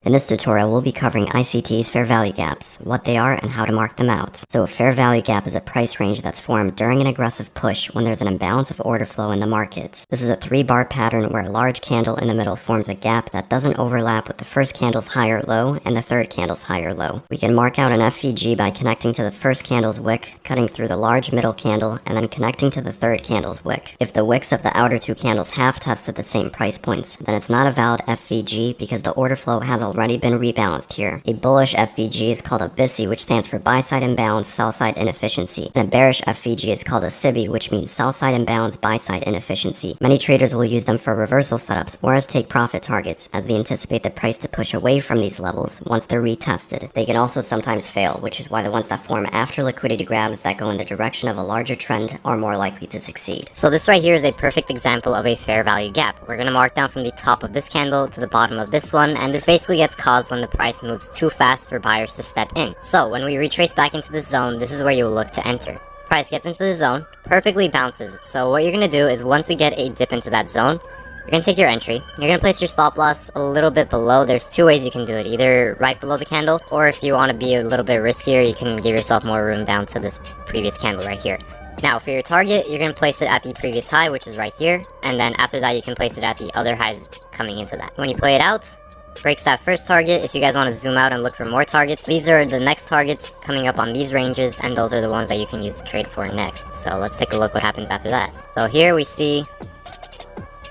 In this tutorial, we'll be covering ICT's fair value gaps, what they are, and how to mark them out. So a fair value gap is a price range that's formed during an aggressive push when there's an imbalance of order flow in the market. This is a 3-bar pattern where a large candle in the middle forms a gap that doesn't overlap with the first candle's high or low and the third candle's high or low. We can mark out an FVG by connecting to the first candle's wick, cutting through the large middle candle, and then connecting to the third candle's wick. If the wicks of the outer two candles have tested the same price points, then it's not a valid FVG because the order flow has already been rebalanced here. A bullish FVG is called a BISI, which stands for buy side imbalance, sell side inefficiency. And a bearish FVG is called a SIBI, which means sell side imbalance, buy side inefficiency. Many traders will use them for reversal setups or as take profit targets, as they anticipate the price to push away from these levels once they're retested. They can also sometimes fail, which is why the ones that form after liquidity grabs that go in the direction of a larger trend are more likely to succeed. So this right here is a perfect example of a fair value gap. We're going to mark down from the top of this candle to the bottom of this one, and this basically gets caused when the price moves too fast for buyers to step in. So when we retrace back into the zone, this is where you will look to enter. Price gets into the zone, perfectly bounces. So what you're going to do is once we get a dip into that zone, you're going to take your entry. You're going to place your stop loss a little bit below. There's two ways you can do it, either right below the candle, or if you want to be a little bit riskier, you can give yourself more room down to this previous candle right here. Now for your target, you're going to place it at the previous high, which is right here, and then after that you can place it at the other highs coming into that. When you play it out, breaks that first target. If you guys want to zoom out and look for more targets, these are the next targets coming up on these ranges, and those are the ones that you can use to trade for next. So let's take a look what happens after that. So here we see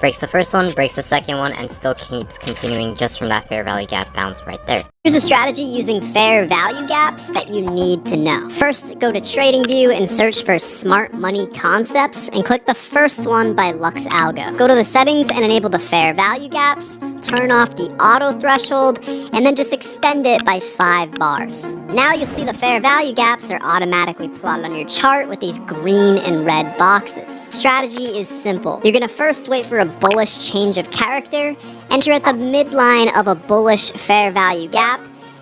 breaks the first one, breaks the second one, and still keeps continuing just from that fair value gap bounce right there. Here's a strategy using fair value gaps that you need to know. First, go to TradingView and search for Smart Money Concepts and click the first one by Lux Algo. Go to the settings and enable the fair value gaps, turn off the auto threshold, and then just extend it by 5 bars. Now you'll see the fair value gaps are automatically plotted on your chart with these green and red boxes. Strategy is simple. You're gonna first wait for a bullish change of character, enter at the midline of a bullish fair value gap,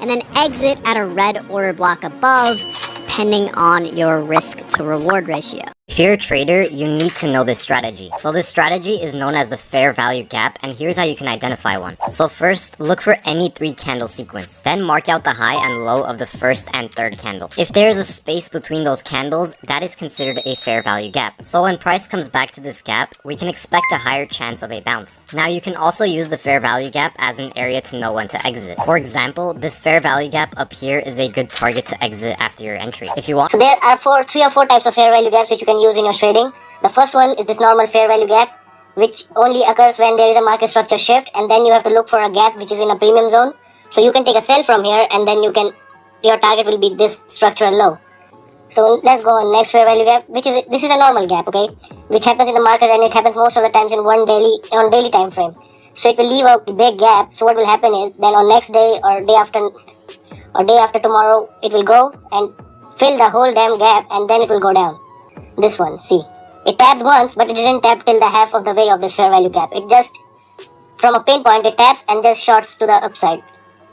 and then exit at a red order block above, depending on your risk to reward ratio. If you're a trader, you need to know this strategy. So this strategy is known as the fair value gap, and here's how you can identify one. So first, look for any 3 candle sequence. Then mark out the high and low of the first and third candle. If there's a space between those candles, that is considered a fair value gap. So when price comes back to this gap, we can expect a higher chance of a bounce. Now you can also use the fair value gap as an area to know when to exit. For example, this fair value gap up here is a good target to exit after your entry. If you want. So there are 3 or 4 types of fair value gaps which you can use in your trading. The first one is this normal fair value gap, which only occurs when there is a market structure shift, and then you have to look for a gap which is in a premium zone. So you can take a sell from here, and then your target will be this structural low. So let's go on next fair value gap, this is a normal gap, okay, which happens in the market, and it happens most of the times in daily time frame. So it will leave a big gap. So what will happen is then on next day or day after tomorrow, it will go and fill the whole damn gap, and then it will go down. This one, see, it tapped once, but it didn't tap till the half of the way of this fair value gap. It just, from a pinpoint, it taps and just shorts to the upside,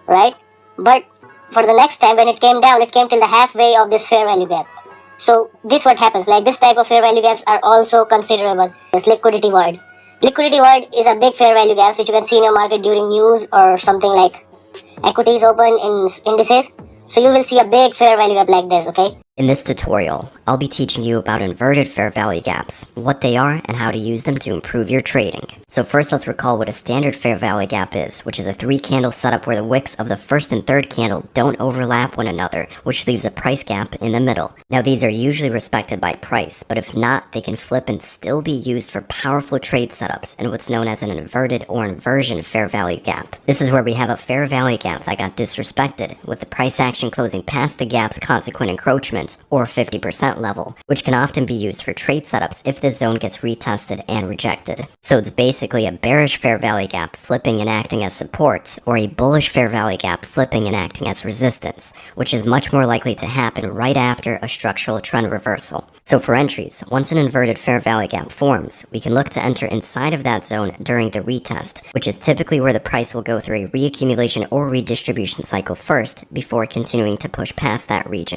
right? But for the next time when it came down, it came till the halfway of this fair value gap. So this what happens, like this type of fair value gaps are also considerable. This liquidity void. Liquidity void is a big fair value gaps which you can see in your market during news or something like equities open in indices. So you will see a big fair value gap like this, okay? In this tutorial, I'll be teaching you about inverted fair value gaps, what they are, and how to use them to improve your trading. So first, let's recall what a standard fair value gap is, which is a 3-candle setup where the wicks of the first and third candle don't overlap one another, which leaves a price gap in the middle. Now these are usually respected by price, but if not, they can flip and still be used for powerful trade setups in what's known as an inverted or inversion fair value gap. This is where we have a fair value gap that got disrespected, with the price action closing past the gap's consequent encroachment, or 50% level, which can often be used for trade setups if this zone gets retested and rejected. So it's basically a bearish fair value gap flipping and acting as support, or a bullish fair value gap flipping and acting as resistance, which is much more likely to happen right after a structural trend reversal. So for entries, once an inverted fair value gap forms, we can look to enter inside of that zone during the retest, which is typically where the price will go through a reaccumulation or redistribution cycle first before continuing to push past that region.